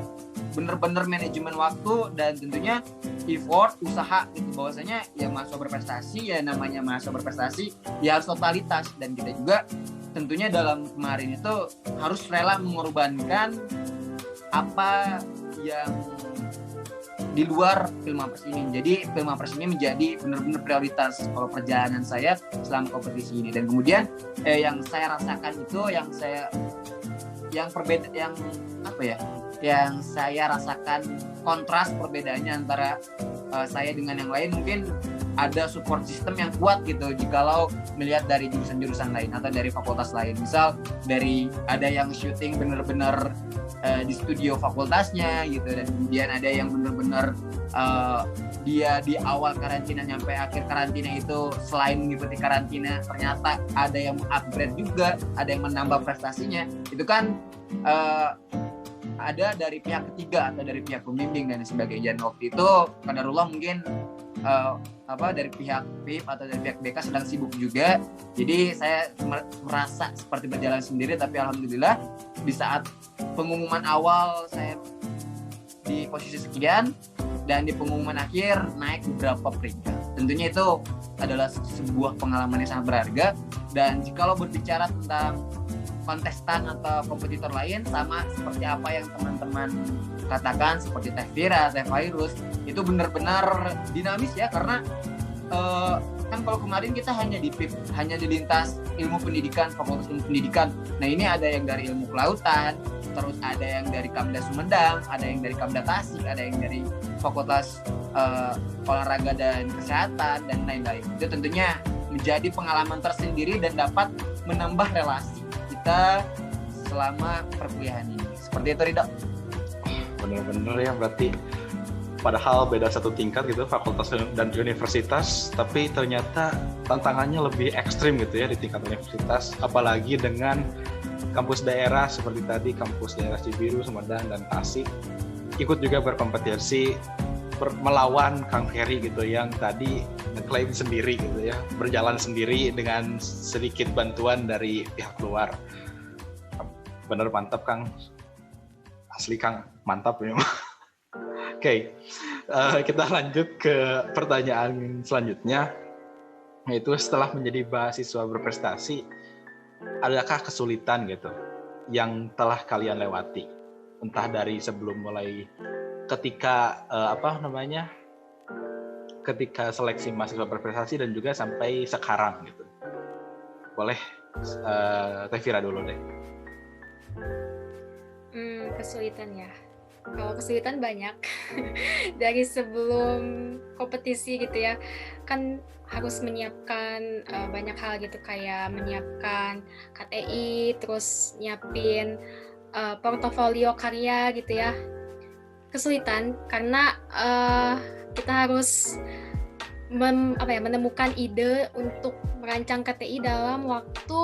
benar-benar manajemen waktu dan tentunya effort, usaha gitu, bahwasanya ya mahasiswa berprestasi, ya namanya mahasiswa berprestasi ya harus totalitas, dan kita juga tentunya dalam kemarin itu harus rela mengorbankan apa yang di luar Filmapres ini. Jadi Filmapres ini menjadi benar-benar prioritas kalau perjalanan saya selama kompetisi ini. Dan kemudian yang saya rasakan itu yang saya rasakan kontras perbedaannya antara saya dengan yang lain, mungkin ada support system yang kuat gitu jikalau melihat dari jurusan-jurusan lain atau dari fakultas lain. Misal dari ada yang syuting benar-benar di studio fakultasnya gitu, dan kemudian ada yang benar-benar dia di awal karantina nyampe akhir karantina itu selain mengikuti karantina ternyata ada yang upgrade juga, ada yang menambah prestasinya. Itu kan ada dari pihak ketiga atau dari pihak pembimbing dan sebagainya. Dan waktu itu qadarullah mungkin dari pihak PIP atau dari pihak BK sedang sibuk juga, jadi saya merasa seperti berjalan sendiri. Tapi alhamdulillah di saat pengumuman awal saya di posisi sekian, dan di pengumuman akhir naik beberapa peringkat. Tentunya itu adalah sebuah pengalaman yang sangat berharga. Dan jikalau berbicara tentang kontestan atau kompetitor lain, sama seperti apa yang teman-teman katakan, seperti Teh Vira, Teh Fairuz, itu benar-benar dinamis ya, karena kan kalau kemarin kita hanya di PIP, hanya di lintas ilmu pendidikan, fakultas ilmu pendidikan. Nah ini ada yang dari ilmu kelautan, terus ada yang dari Kamda Sumedang, ada yang dari Kamda Tasik, ada yang dari fakultas olahraga dan kesehatan, dan lain-lain. Itu tentunya menjadi pengalaman tersendiri dan dapat menambah relasi kita selama perkuliahan ini. Seperti itu, Ridho.
Bener-bener ya, berarti padahal beda satu tingkat gitu, fakultas dan universitas, tapi ternyata tantangannya lebih ekstrim gitu ya di tingkat universitas, apalagi dengan kampus daerah seperti tadi, kampus daerah Cibiru, Sumedang, dan Tasik ikut juga berkompetisi melawan Kang Ferry gitu, yang tadi ngeklaim sendiri gitu ya, berjalan sendiri dengan sedikit bantuan dari pihak luar. Bener mantap Kang, asli Kang mantap ya. Oke, kita lanjut ke pertanyaan selanjutnya, yaitu setelah menjadi mahasiswa berprestasi, adakah kesulitan gitu yang telah kalian lewati, entah dari sebelum mulai ketika ketika seleksi mahasiswa berprestasi dan juga sampai sekarang gitu. Boleh Teh Vira dulu deh.
Kesulitan ya. Kalau kesulitan banyak dari sebelum kompetisi gitu ya, kan harus menyiapkan banyak hal gitu, kayak menyiapkan KTI, terus nyiapin portofolio karya gitu ya. Kesulitan karena kita harus menemukan ide untuk merancang KTI dalam waktu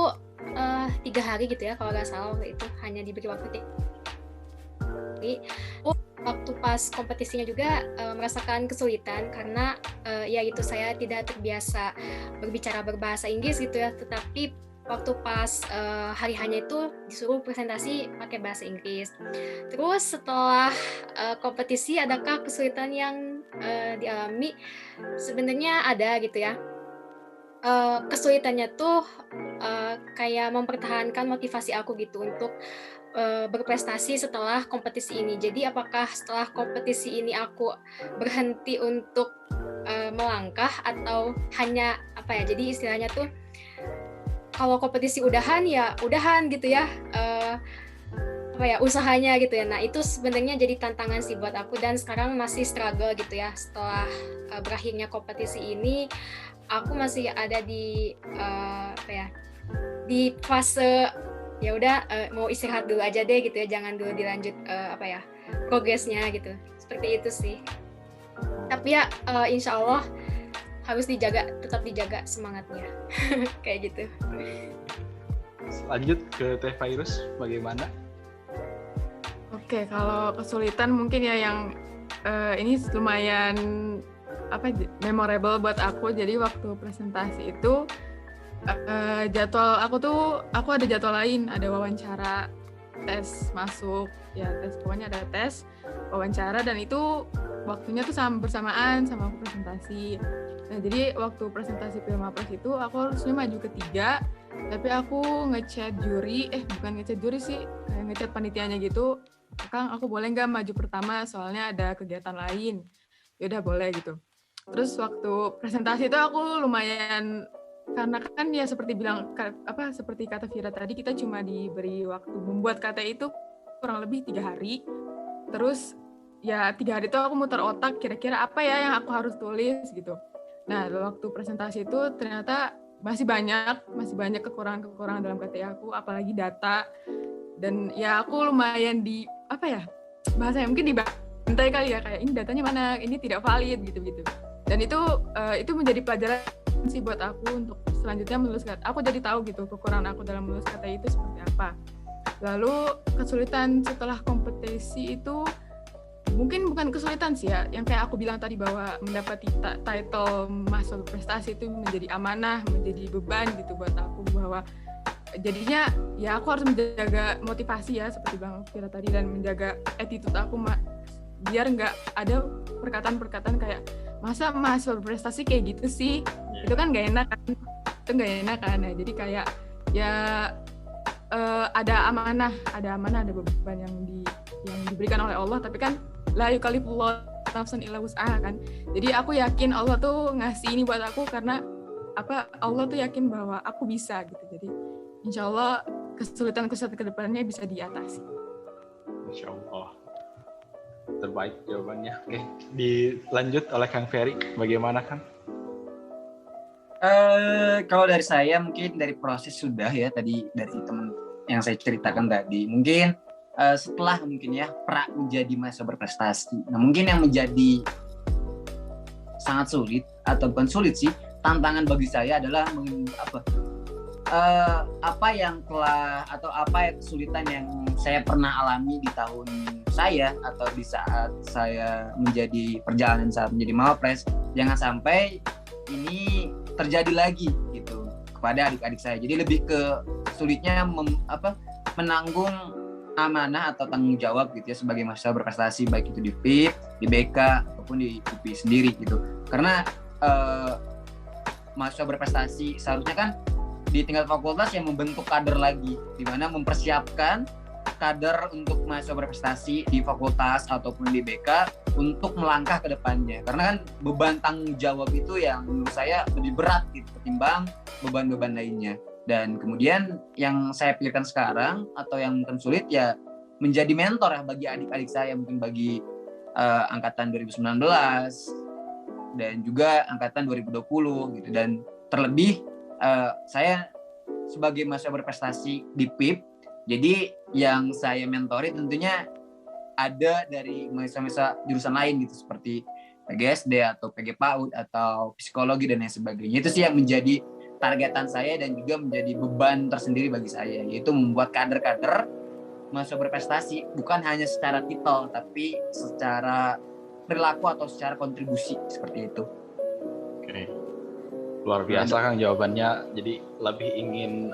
3 hari gitu ya, kalau nggak salah waktu itu hanya diberi waktu waktu pas kompetisinya juga merasakan kesulitan karena yaitu saya tidak terbiasa berbicara berbahasa Inggris gitu ya, tetapi waktu pas hari hanya itu disuruh presentasi pakai bahasa Inggris. Terus setelah kompetisi, adakah kesulitan yang dialami? Sebenarnya ada gitu ya. Kesulitannya tuh kayak mempertahankan motivasi aku gitu untuk berprestasi setelah kompetisi ini. Jadi apakah setelah kompetisi ini aku berhenti untuk melangkah atau hanya apa ya? Jadi istilahnya tuh kalau kompetisi udahan ya udahan gitu ya. Apa ya, usahanya gitu ya. Nah, itu sebenarnya jadi tantangan sih buat aku, dan sekarang masih struggle gitu ya. Setelah berakhirnya kompetisi ini, aku masih ada di apa ya? Di fase ya udah mau istirahat dulu aja deh gitu ya. Jangan dulu dilanjut apa ya? Progresnya gitu. Seperti itu sih. Tapi ya insya Allah harus tetap dijaga semangatnya. Kayak gitu.
Lanjut ke Teh Virus, bagaimana?
Oke, kalau kesulitan mungkin ya yang ini lumayan memorable buat aku. Jadi waktu presentasi itu jadwal aku ada jadwal lain, ada wawancara, tes masuk, ya tes, pokoknya ada tes, wawancara, dan itu waktunya tuh bersamaan sama aku presentasi. Nah, jadi waktu presentasi Pilmapres itu aku harusnya maju ketiga, tapi aku ngechat juri, bukan ngechat juri sih, kayak ngechat panitianya gitu, Kang, aku boleh nggak maju pertama, soalnya ada kegiatan lain. Ya udah boleh gitu. Terus waktu presentasi itu aku lumayan, karena kan ya seperti seperti kata Vira tadi, kita cuma diberi waktu membuat kata itu kurang lebih 3 hari. Terus ya 3 hari itu aku muter otak, kira-kira apa ya yang aku harus tulis gitu. Nah, waktu presentasi itu ternyata masih banyak kekurangan dalam KTI aku, apalagi data. Dan ya aku lumayan bahasanya mungkin dibantai kali ya, kayak ini datanya mana, ini tidak valid gitu-gitu. Dan itu menjadi pelajaran sih buat aku untuk selanjutnya menulis kata. Aku jadi tahu gitu kekurangan aku dalam menulis kata itu seperti apa. Lalu kesulitan setelah kompetisi itu mungkin bukan kesulitan sih ya, yang kayak aku bilang tadi bahwa mendapati title mahasiswa berprestasi itu menjadi amanah, menjadi beban gitu buat aku, bahwa jadinya ya aku harus menjaga motivasi ya seperti Bang Vira tadi, dan menjaga attitude aku biar nggak ada perkataan-perkataan kayak masa mahasiswa berprestasi kayak gitu sih, itu kan nggak enak kan, nah, jadi kayak ya ada amanah, ada beban yang diberikan oleh Allah, tapi kan la yukallifullahu nafsan illa wus'aha kan. Jadi aku yakin Allah tuh ngasih ini buat aku karena Allah tuh yakin bahwa aku bisa gitu. Jadi insya Allah kesulitan kedepannya bisa diatasi.
Insya Allah. Terbaik jawabannya. Oke, dilanjut oleh Kang Ferry. Bagaimana, Kang?
Kalau dari saya mungkin dari proses sudah ya, tadi dari teman yang saya ceritakan tadi. Mungkin setelah mungkin ya menjadi mahasiswa berprestasi. Nah, mungkin yang menjadi sangat sulit atau bukan sulit sih, tantangan bagi saya adalah kesulitan yang saya pernah alami di tahun saya atau di saat saya menjadi perjalanan saat menjadi Mawapres. Jangan sampai ini terjadi lagi gitu kepada adik-adik saya. Jadi lebih ke sulitnya menanggung amanah atau tanggung jawab gitu ya sebagai mahasiswa berprestasi, baik itu di PIP, di BK ataupun di UPI sendiri gitu. Karena mahasiswa berprestasi seharusnya kan di tingkat fakultas yang membentuk kader lagi, di mana mempersiapkan kader untuk mahasiswa berprestasi di fakultas ataupun di BK untuk melangkah ke depannya. Karena kan beban tanggung jawab itu yang menurut saya lebih berat gitu ketimbang beban-beban lainnya. Dan kemudian yang saya pikirkan sekarang atau yang mungkin sulit ya menjadi mentor ya bagi adik-adik saya, mungkin bagi angkatan 2019 dan juga angkatan 2020 gitu. Dan terlebih saya sebagai mahasiswa berprestasi di PIP, jadi yang saya mentori tentunya ada dari mahasiswa-mahasiswa jurusan lain gitu seperti PGSD atau PG PAUD atau psikologi dan lain sebagainya. Itu sih yang menjadi targetan saya dan juga menjadi beban tersendiri bagi saya, yaitu membuat kader-kader mahasiswa berprestasi bukan hanya secara titel, tapi secara perilaku atau secara kontribusi seperti itu.
Oke. Luar biasa Kang jawabannya. Jadi lebih ingin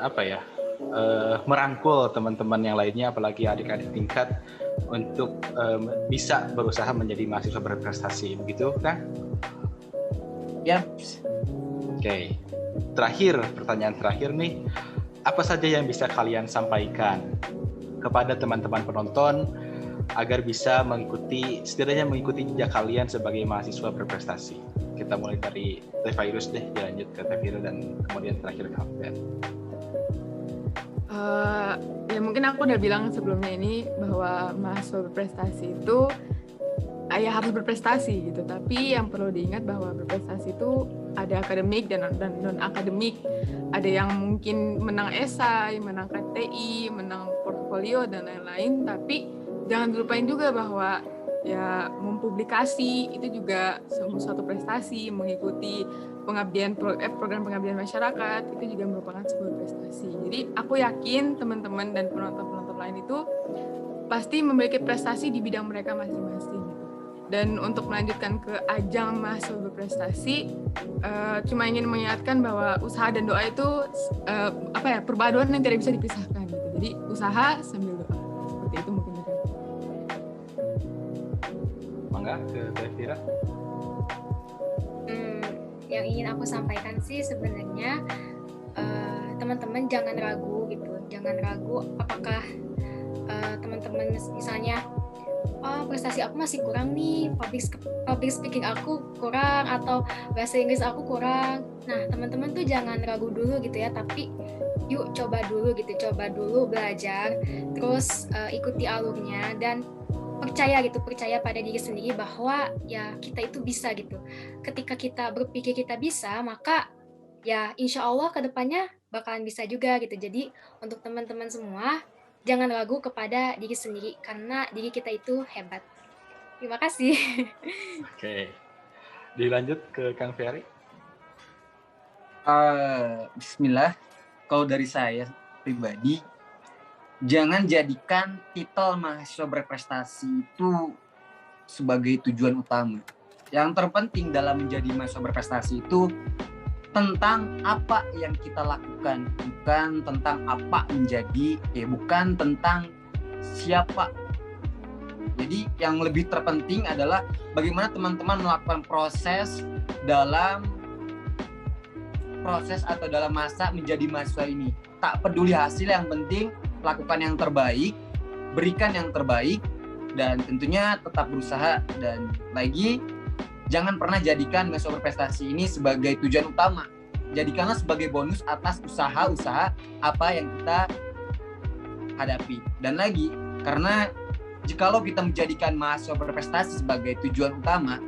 merangkul teman-teman yang lainnya, apalagi adik-adik tingkat untuk bisa berusaha menjadi mahasiswa berprestasi, begitu Kang?
Ya.
Oke. Terakhir, pertanyaan terakhir nih, apa saja yang bisa kalian sampaikan kepada teman-teman penonton agar bisa setidaknya mengikuti jejak kalian sebagai mahasiswa berprestasi? Kita mulai dari Teh Fairuz deh, dilanjut ke Teh Fira dan kemudian terakhir ke Alfian.
Ya mungkin aku udah bilang sebelumnya ini bahwa mahasiswa berprestasi itu ya harus berprestasi gitu, tapi yang perlu diingat bahwa berprestasi itu ada akademik dan non akademik. Ada yang mungkin menang esai, menang KTI, menang portfolio dan lain-lain, tapi jangan dilupain juga bahwa ya mempublikasi itu juga suatu prestasi, mengikuti program pengabdian masyarakat itu juga merupakan sebuah prestasi. Jadi aku yakin teman-teman dan penonton-penonton lain itu pasti memiliki prestasi di bidang mereka masing-masing. Dan untuk melanjutkan ke ajang mahasiswa berprestasi, cuma ingin mengingatkan bahwa usaha dan doa itu perpaduan yang tidak bisa dipisahkan gitu. Jadi usaha sambil doa, seperti itu mungkin.
Mangga ke Teh Fira.
Yang ingin aku sampaikan sih sebenarnya teman-teman jangan ragu gitu, jangan ragu apakah teman-teman misalnya prestasi aku masih kurang nih, public speaking aku kurang atau bahasa Inggris aku kurang. Nah teman-teman tuh jangan ragu dulu gitu ya, tapi yuk coba dulu belajar, terus ikuti alurnya dan percaya pada diri sendiri bahwa ya kita itu bisa gitu. Ketika kita berpikir kita bisa, maka ya insya Allah kedepannya bakalan bisa juga gitu. Jadi untuk teman-teman semua jangan ragu kepada diri sendiri karena diri kita itu hebat. Terima kasih.
Oke. Dilanjut ke Kang Ferry.
Bismillah. Kalau dari saya pribadi, jangan jadikan titel mahasiswa berprestasi itu sebagai tujuan utama. Yang terpenting dalam menjadi mahasiswa berprestasi itu tentang apa yang kita lakukan, bukan tentang apa bukan tentang siapa. Jadi yang lebih terpenting adalah bagaimana teman-teman melakukan proses atau dalam masa menjadi mahasiswa ini. Tak peduli hasil, yang penting lakukan yang terbaik, berikan yang terbaik, dan tentunya tetap berusaha. Dan lagi, jangan pernah jadikan mahasiswa berprestasi ini sebagai tujuan utama. Jadikanlah sebagai bonus atas usaha-usaha apa yang kita hadapi. Dan lagi, karena jikalau kita menjadikan mahasiswa berprestasi sebagai tujuan utama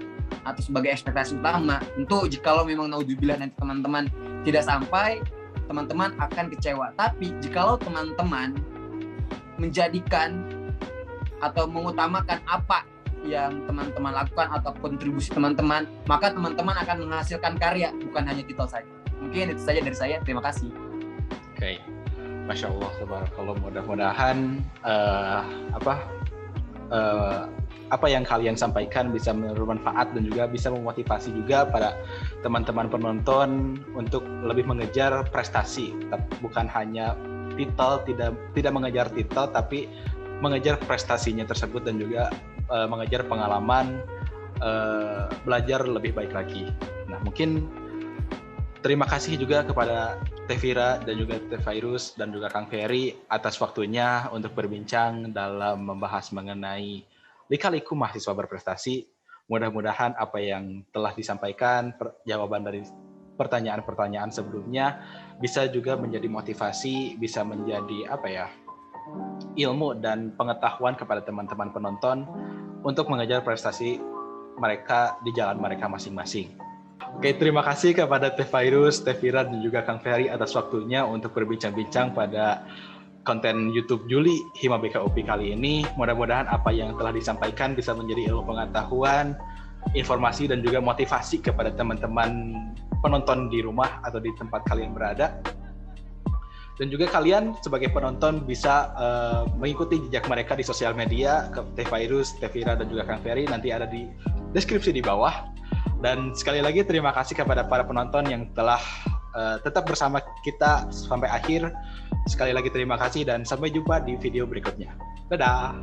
atau sebagai ekspektasi utama, tentu jikalau memang naudzubillah nanti teman-teman tidak sampai, teman-teman akan kecewa. Tapi jikalau teman-teman menjadikan atau mengutamakan apa yang teman-teman lakukan atau kontribusi teman-teman, maka teman-teman akan menghasilkan karya, bukan hanya titel saja. Mungkin itu saja dari saya. Terima kasih.
Oke. Masya Allah, tabarakallah. Mudah-mudahan apa yang kalian sampaikan bisa bermanfaat dan juga bisa memotivasi juga para teman-teman penonton untuk lebih mengejar prestasi, bukan hanya titel, tidak mengejar titel, tapi mengejar prestasinya tersebut dan juga mengejar pengalaman belajar lebih baik lagi. Nah, mungkin terima kasih juga kepada Teh Fira dan juga Teh Fairuz dan juga Kang Ferry atas waktunya untuk berbincang dalam membahas mengenai lika-liku mahasiswa berprestasi. Mudah-mudahan apa yang telah disampaikan, jawaban dari pertanyaan-pertanyaan sebelumnya bisa juga menjadi motivasi, bisa menjadi ilmu dan pengetahuan kepada teman-teman penonton untuk mengejar prestasi mereka di jalan mereka masing-masing. Oke, terima kasih kepada Teh Fairuz, Teh Fira, dan juga Kang Ferry atas waktunya untuk berbincang-bincang pada konten YouTube Juli Hima BKUP kali ini. Mudah-mudahan apa yang telah disampaikan bisa menjadi ilmu pengetahuan, informasi, dan juga motivasi kepada teman-teman penonton di rumah atau di tempat kalian berada. Dan juga kalian sebagai penonton bisa mengikuti jejak mereka di sosial media, ke Teh Fairuz, Teh Vira, dan juga Kang Ferry, nanti ada di deskripsi di bawah. Dan sekali lagi terima kasih kepada para penonton yang telah tetap bersama kita sampai akhir. Sekali lagi terima kasih dan sampai jumpa di video berikutnya. Dadah!